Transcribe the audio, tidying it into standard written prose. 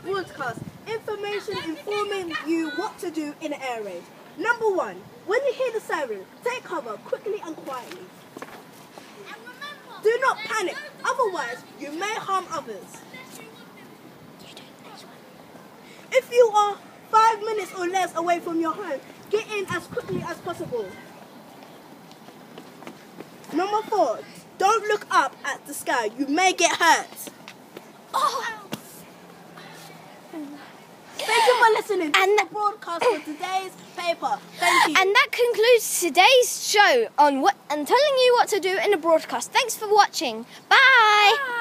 broadcast information informing you what to do in an air raid. Number 1, when you hear the siren, take cover quickly and quietly. Do not panic, otherwise you may harm others. If you are 5 minutes or less away from your home, get in as quickly as possible. Number 4, don't look up at the sky, you may get hurt. Thank you for listening to the broadcast for today's paper. Thank you. And that concludes today's show on telling you what to do in a broadcast. Thanks for watching. Bye.